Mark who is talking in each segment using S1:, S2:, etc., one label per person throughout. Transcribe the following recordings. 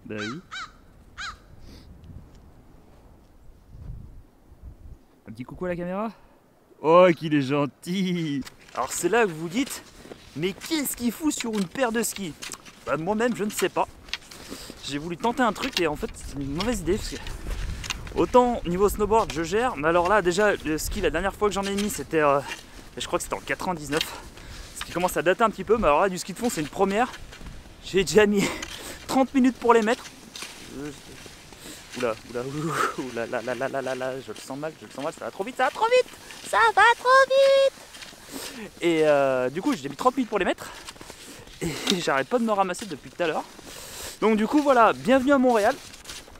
S1: Bah oui. Un petit coucou à la caméra. Oh, qu'il est gentil. Alors c'est là que vous vous dites, mais qu'est-ce qu'il fout sur une paire de skis? Bah moi-même je ne sais pas. J'ai voulu tenter un truc et en fait c'est une mauvaise idée parce que autant niveau snowboard je gère, mais alors là déjà le ski la dernière fois que j'en ai mis c'était, je crois que c'était en 99, ce qui commence à dater un petit peu, mais alors là du ski de fond c'est une première. J'ai déjà mis 30 minutes pour les mettre. Oula, je le sens mal, ça va trop vite, Et du coup j'ai mis 30 minutes pour les mettre et j'arrête pas de me ramasser depuis tout à l'heure. Donc du coup voilà, bienvenue à Montréal.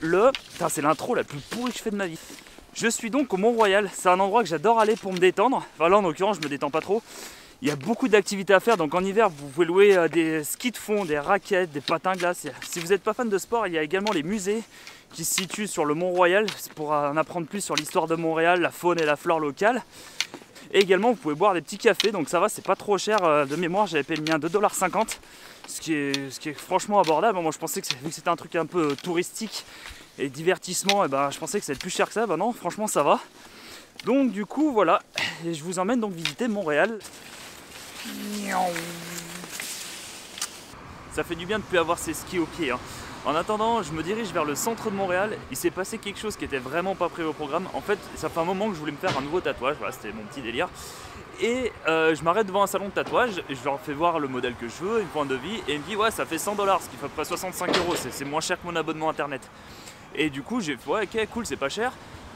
S1: Putain, c'est l'intro la plus pourrie que je fais de ma vie. Je suis donc au Mont-Royal, c'est un endroit que j'adore aller pour me détendre. Enfin là en l'occurrence je me détends pas trop. Il y a beaucoup d'activités à faire, donc en hiver vous pouvez louer des skis de fond, des raquettes, des patins glaces. Si vous n'êtes pas fan de sport, il y a également les musées qui se situent sur le Mont-Royal pour en apprendre plus sur l'histoire de Montréal, la faune et la flore locale. Et également vous pouvez boire des petits cafés, donc ça va, c'est pas trop cher. De mémoire j'avais payé le mien 2,50 $, ce qui est franchement abordable. Moi je pensais que vu que c'était un truc un peu touristique et divertissement, et ben, je pensais que ça allait être plus cher que ça. Ben non, franchement ça va. Donc du coup voilà, et je vous emmène donc visiter Montréal. Ça fait du bien de ne plus avoir ses skis aux pieds, hein. En attendant, je me dirige vers le centre de Montréal. Il s'est passé quelque chose qui était vraiment pas prévu au programme. En fait, ça fait un moment que je voulais me faire un nouveau tatouage. Voilà, c'était mon petit délire. Et je m'arrête devant un salon de tatouage et je leur fais voir le modèle que je veux, une pointe de vie. Et il me dit ouais, ça fait 100 $, ce qui fait pas 65 €. C'est moins cher que mon abonnement internet. Et du coup, j'ai fait ouais, ok, cool, c'est pas cher.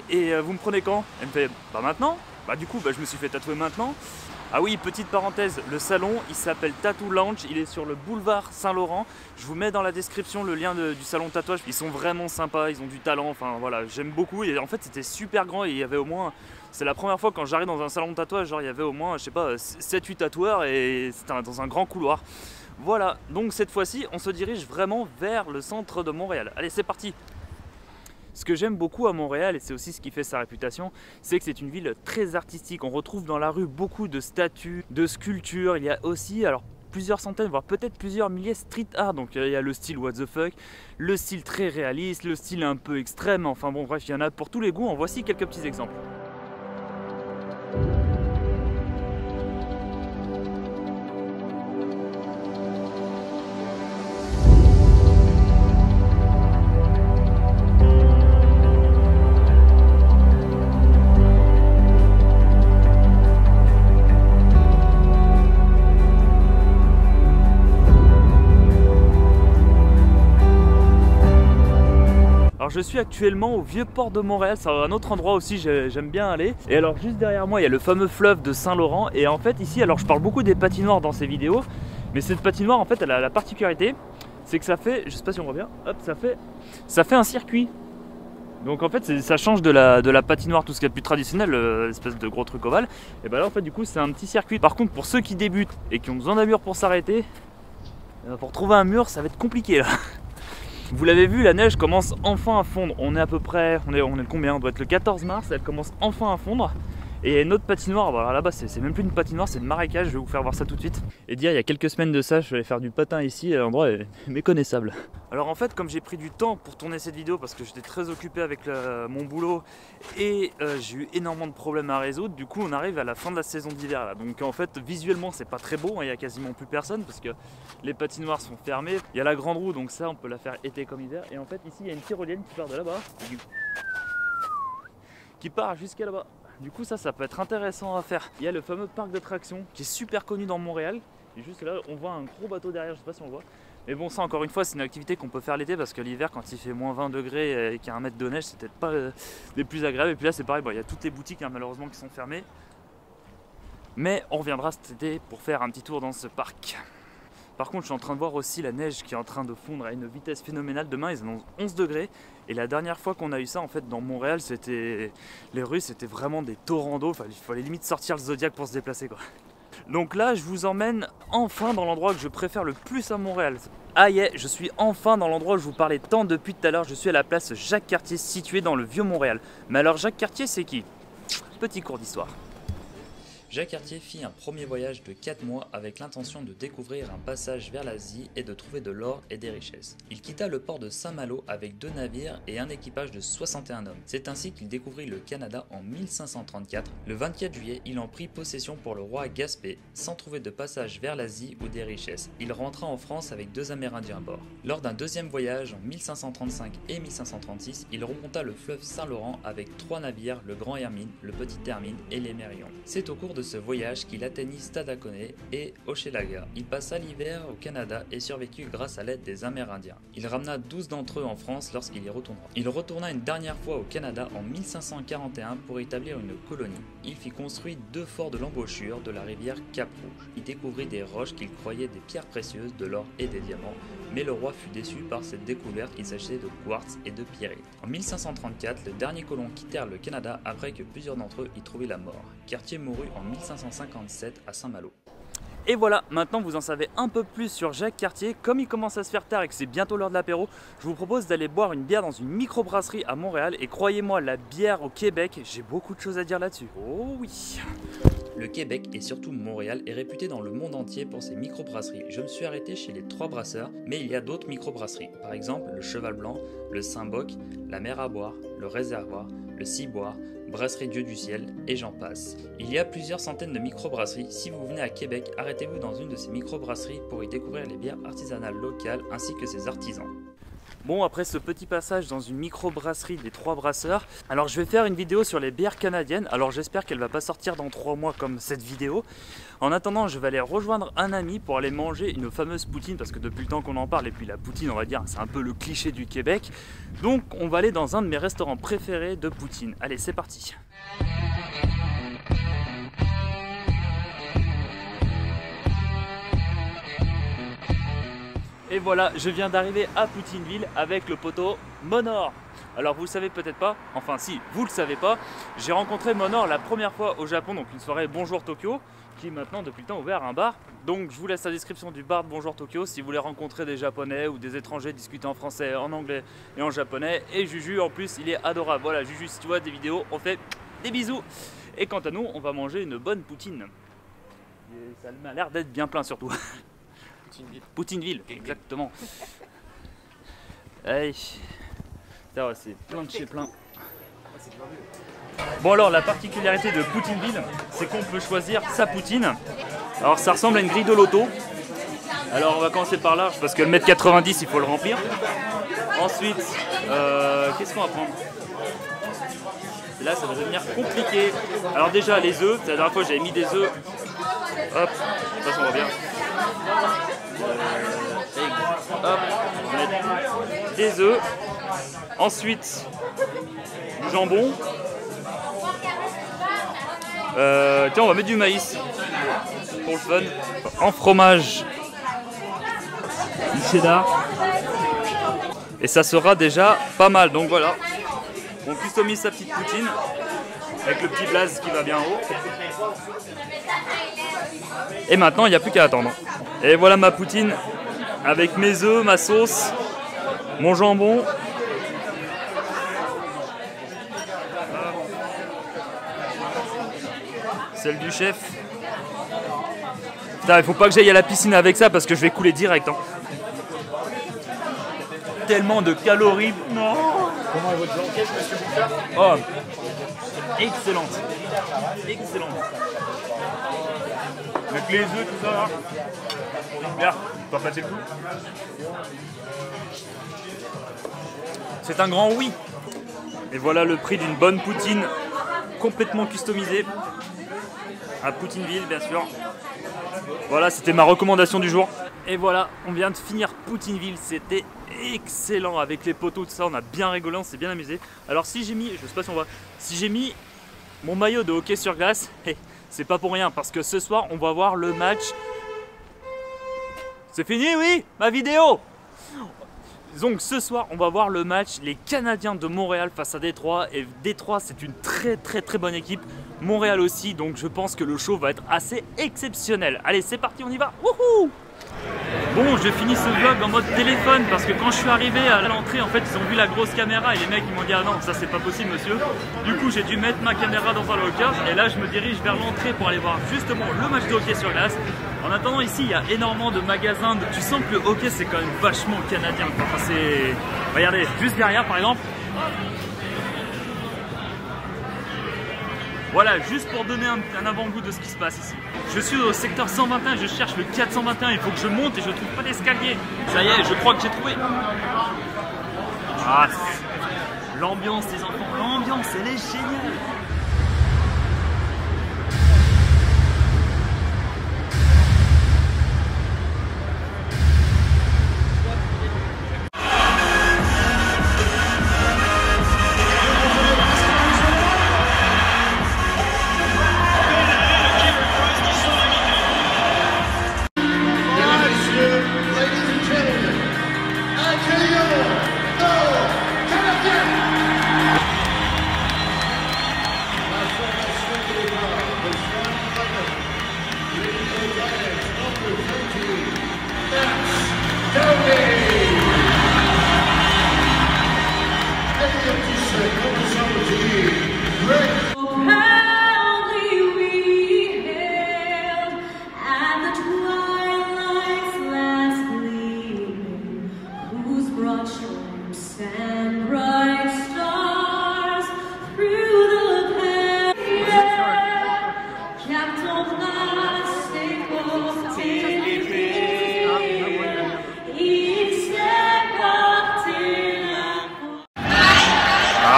S1: Et vous me prenez quand? Elle me fait bah maintenant. Bah du coup, je me suis fait tatouer maintenant. Ah oui, petite parenthèse, le salon il s'appelle Tattoo Lounge, il est sur le boulevard Saint-Laurent. Je vous mets dans la description le lien du salon de tatouage. Ils sont vraiment sympas, ils ont du talent, enfin voilà, j'aime beaucoup. Et en fait c'était super grand et il y avait au moins, c'est la première fois quand j'arrive dans un salon de tatouage, genre il y avait au moins, je sais pas, 7-8 tatoueurs et c'était dans un grand couloir. Voilà, donc cette fois-ci on se dirige vraiment vers le centre de Montréal. Allez, c'est parti! Ce que j'aime beaucoup à Montréal, et c'est aussi ce qui fait sa réputation, c'est que c'est une ville très artistique. On retrouve dans la rue beaucoup de statues, de sculptures. Il y a aussi, alors plusieurs centaines, voire peut-être plusieurs milliers street art. Donc il y a le style what the fuck, le style très réaliste, le style un peu extrême. Enfin bon bref, il y en a pour tous les goûts. En voici quelques petits exemples. Alors je suis actuellement au vieux port de Montréal, c'est un autre endroit aussi j'aime bien aller. Et alors juste derrière moi il y a le fameux fleuve de Saint-Laurent. Et en fait ici, alors je parle beaucoup des patinoires dans ces vidéos, mais cette patinoire en fait elle a la particularité, c'est que ça fait, je sais pas si on voit bien, hop, ça fait un circuit. Donc en fait ça change de la patinoire, tout ce qui est plus traditionnel, l'espèce de gros truc ovale. Et ben là en fait du coup c'est un petit circuit. Par contre pour ceux qui débutent et qui ont besoin d'un mur pour s'arrêter, pour trouver un mur ça va être compliqué là. Vous l'avez vu, la neige commence enfin à fondre. On est à peu près, on est le combien? On doit être le 14 mars, elle commence enfin à fondre. Et il y a une autre patinoire, alors là-bas c'est même plus une patinoire, c'est une marécage, je vais vous faire voir ça tout de suite. Et dire, il y a quelques semaines de ça, je vais aller faire du patin ici, et l'endroit est méconnaissable. Alors en fait, comme j'ai pris du temps pour tourner cette vidéo, parce que j'étais très occupé avec mon boulot, et j'ai eu énormément de problèmes à résoudre, du coup on arrive à la fin de la saison d'hiver là. Donc en fait, visuellement c'est pas très beau, il y a quasiment plus personne, parce que les patinoires sont fermées. Il y a la grande roue, donc ça on peut la faire été comme hiver. Et en fait ici il y a une tyrolienne qui part de là-bas, qui part jusqu'à là-bas. Du coup ça peut être intéressant à faire. Il y a le fameux parc d'attractions qui est super connu dans Montréal. Et juste là on voit un gros bateau derrière, je sais pas si on le voit. Mais bon ça encore une fois c'est une activité qu'on peut faire l'été, parce que l'hiver quand il fait moins 20 degrés et qu'il y a 1 mètre de neige c'est peut-être pas des plus agréables. Et puis là c'est pareil, il y a toutes les boutiques malheureusement qui sont fermées. Mais on reviendra cet été pour faire un petit tour dans ce parc. Par contre je suis en train de voir aussi la neige qui est en train de fondre à une vitesse phénoménale. Demain ils annoncent 11 degrés. Et la dernière fois qu'on a eu ça en fait dans Montréal, les rues c'était vraiment des torrents d'eau. Il fallait limite sortir le Zodiac pour se déplacer quoi. Donc là je vous emmène enfin dans l'endroit que je préfère le plus à Montréal. Ah yeah, je suis enfin dans l'endroit où je vous parlais tant depuis tout à l'heure. Je suis à la place Jacques-Cartier située dans le vieux Montréal. Mais alors Jacques Cartier c'est qui? Petit cours d'histoire.
S2: Jacques Cartier fit un premier voyage de 4 mois avec l'intention de découvrir un passage vers l'Asie et de trouver de l'or et des richesses. Il quitta le port de Saint-Malo avec 2 navires et un équipage de 61 hommes. C'est ainsi qu'il découvrit le Canada en 1534. Le 24 juillet, il en prit possession pour le roi Gaspé, sans trouver de passage vers l'Asie ou des richesses. Il rentra en France avec 2 Amérindiens à bord. Lors d'un deuxième voyage en 1535 et 1536, il remonta le fleuve Saint-Laurent avec 3 navires, le Grand Hermine, le Petit Hermine et l'Émerion. C'est au cours de ce voyage qu'il atteignit Stadacone et Hochelaga. Il passa l'hiver au Canada et survécut grâce à l'aide des Amérindiens. Il ramena 12 d'entre eux en France lorsqu'il y retourna. Il retourna une dernière fois au Canada en 1541 pour établir une colonie. Il fit construire 2 forts de l'embouchure de la rivière Cap-Rouge. Il découvrit des roches qu'il croyait des pierres précieuses, de l'or et des diamants, mais le roi fut déçu par cette découverte qu'il s'agissait de quartz et de pyrite. En 1534, les derniers colons quittèrent le Canada après que plusieurs d'entre eux y trouvaient la mort. Cartier mourut en 1557 à Saint-Malo.
S1: Et voilà, maintenant vous en savez un peu plus sur Jacques Cartier. Comme il commence à se faire tard et que c'est bientôt l'heure de l'apéro, je vous propose d'aller boire une bière dans une microbrasserie à Montréal. Et croyez-moi, la bière au Québec, j'ai beaucoup de choses à dire là-dessus. Oh oui!
S2: Le Québec et surtout Montréal est réputé dans le monde entier pour ses microbrasseries. Je me suis arrêté chez les 3 brasseurs, mais il y a d'autres microbrasseries. Par exemple, le Cheval Blanc, le Saint-Boc, la Mer à boire, le Réservoir, le Ciboire, Brasserie Dieu du Ciel et j'en passe. Il y a plusieurs centaines de microbrasseries. Si vous venez à Québec, arrêtez-vous dans une de ces microbrasseries pour y découvrir les bières artisanales locales ainsi que ses artisans.
S1: Bon, après ce petit passage dans une microbrasserie des 3 brasseurs, alors je vais faire une vidéo sur les bières canadiennes. Alors j'espère qu'elle va pas sortir dans 3 mois comme cette vidéo. En attendant, je vais aller rejoindre un ami pour aller manger une fameuse poutine, parce que depuis le temps qu'on en parle, et puis la poutine, on va dire, c'est un peu le cliché du Québec. Donc on va aller dans un de mes restaurants préférés de poutine. Allez, c'est parti. Et voilà, je viens d'arriver à Poutineville avec le poteau Monor. Alors vous le savez peut-être pas, enfin si, vous le savez pas, j'ai rencontré Monor la première fois au Japon, donc une soirée Bonjour Tokyo, qui est maintenant depuis le temps ouvert un bar. Donc je vous laisse la description du bar de Bonjour Tokyo si vous voulez rencontrer des Japonais ou des étrangers discuter en français, en anglais et en japonais. Et Juju en plus, il est adorable. Voilà, Juju, si tu vois des vidéos, on fait des bisous. Et quant à nous, on va manger une bonne poutine. Et ça m'a l'air d'être bien plein surtout. Poutineville, exactement. Allez, c'est plein de chez plein. Bon alors, la particularité de Poutineville, c'est qu'on peut choisir sa poutine. Alors ça ressemble à une grille de loto. Alors on va commencer par large parce que le 1,90 m, il faut le remplir. Ensuite, qu'est-ce qu'on va prendre? Là ça va devenir compliqué. Alors déjà les œufs, la dernière fois j'avais mis des œufs. Hop, ça on voit bien. Hop, on va mettre des œufs. Ensuite, du jambon. Tiens, on va mettre du maïs pour le fun. En fromage, du cheddar. Et ça sera déjà pas mal. Donc voilà, on customise sa petite poutine avec le petit blaze qui va bien haut. Et maintenant, il n'y a plus qu'à attendre. Et voilà ma poutine avec mes œufs, ma sauce, mon jambon. Celle du chef. Putain, il faut pas que j'aille à la piscine avec ça parce que je vais couler direct. Hein. Tellement de calories. Non.
S3: Comment est votre blanquette, monsieur Bouchard?
S1: Oh, excellente. Excellente. Avec les œufs, tout ça là. Merde, tu vas passer le coup. C'est un grand oui. Et voilà le prix d'une bonne poutine complètement customisée à Poutineville, bien sûr. Voilà, c'était ma recommandation du jour. Et voilà, on vient de finir Poutineville, c'était excellent avec les poteaux, tout ça, on a bien rigolé, on s'est bien amusé. Alors si j'ai mis, je sais pas si on voit, si j'ai mis mon maillot de hockey sur glace, c'est pas pour rien, parce que ce soir, on va voir le match. C'est fini, oui, ma vidéo. Donc ce soir, on va voir le match, les Canadiens de Montréal face à Détroit. Et Détroit, c'est une très bonne équipe. Montréal aussi, donc je pense que le show va être assez exceptionnel. Allez, c'est parti, on y va. Wouhou! Bon, je finis ce vlog en mode téléphone parce que quand je suis arrivé à l'entrée, en fait, ils ont vu la grosse caméra et les mecs ils m'ont dit ah non, ça c'est pas possible monsieur. Du coup, j'ai dû mettre ma caméra dans un locker et là je me dirige vers l'entrée pour aller voir justement le match de hockey sur glace. En attendant, ici il y a énormément de magasins. Tu sens que le hockey c'est quand même vachement canadien. Enfin, c'est... Regardez, juste derrière par exemple. Voilà, juste pour donner un avant-goût de ce qui se passe ici. Je suis au secteur 121, je cherche le 421, il faut que je monte et je trouve pas d'escalier. Ça y est, je crois que j'ai trouvé. Ah, l'ambiance des enfants, l'ambiance, elle est géniale.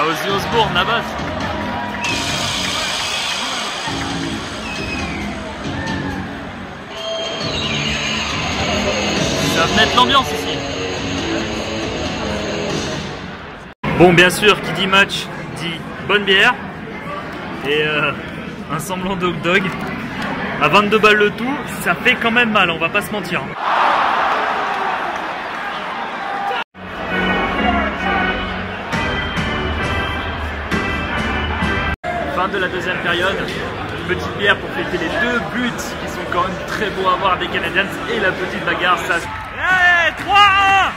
S1: Ozzy Osbourne, la base. Ça va mettre l'ambiance ici. Bon, bien sûr, qui dit match dit bonne bière et un semblant de hot dog. À 22 balles le tout, ça fait quand même mal, on va pas se mentir. Fin de la deuxième période, petite bière pour fêter les deux buts qui sont quand même très beaux à voir des Canadiens et la petite bagarre. Ça... Allez, 3-1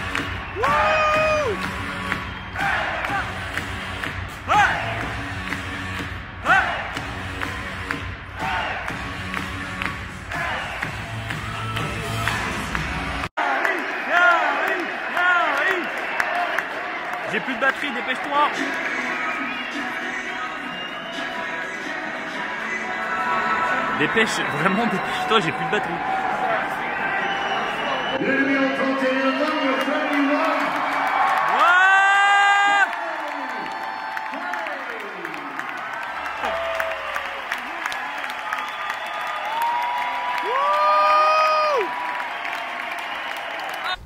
S1: J'ai plus de batterie, dépêche-toi. Dépêche, vraiment dépêche-toi, j'ai plus de batterie.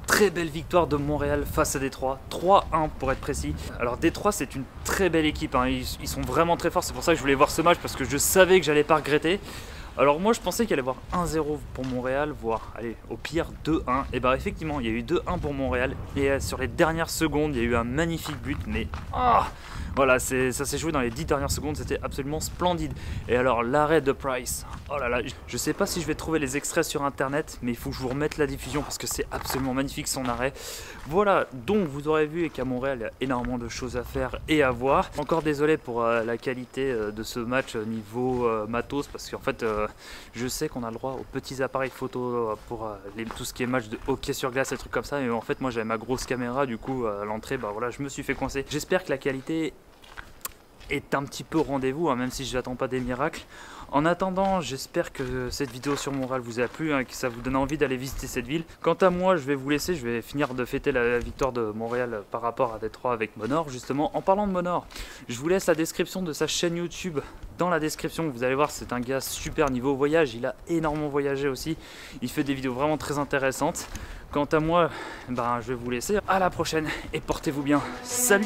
S1: Très belle victoire de Montréal face à Détroit, 3-1 pour être précis. Alors Détroit c'est une très belle équipe, hein. Ils sont vraiment très forts, c'est pour ça que je voulais voir ce match parce que je savais que j'allais pas regretter. Alors moi je pensais qu'il allait y avoir 1-0 pour Montréal, voire allez, au pire 2-1. Et bah effectivement il y a eu 2-1 pour Montréal et sur les dernières secondes il y a eu un magnifique but, mais voilà, ça s'est joué dans les 10 dernières secondes, c'était absolument splendide. Et alors l'arrêt de Price, oh là là, je sais pas si je vais trouver les extraits sur internet, mais il faut que je vous remette la diffusion parce que c'est absolument magnifique son arrêt. Voilà, donc vous aurez vu qu'à Montréal il y a énormément de choses à faire et à voir. Encore désolé pour la qualité de ce match niveau matos, parce qu'en fait je sais qu'on a le droit aux petits appareils photo pour tout ce qui est match de hockey sur glace et trucs comme ça, mais en fait moi j'avais ma grosse caméra, du coup à l'entrée bah voilà, je me suis fait coincer. J'espère que la qualité est un petit peu au rendez-vous, hein, même si je n'attends pas des miracles. En attendant, j'espère que cette vidéo sur Montréal vous a plu, hein, que ça vous donne envie d'aller visiter cette ville. Quant à moi, je vais vous laisser, je vais finir de fêter la victoire de Montréal par rapport à Détroit avec Monor. Justement, en parlant de Monor, je vous laisse la description de sa chaîne YouTube dans la description. Vous allez voir, c'est un gars super niveau voyage, il a énormément voyagé aussi. Il fait des vidéos vraiment très intéressantes. Quant à moi, ben, je vais vous laisser. À la prochaine et portez-vous bien. Salut!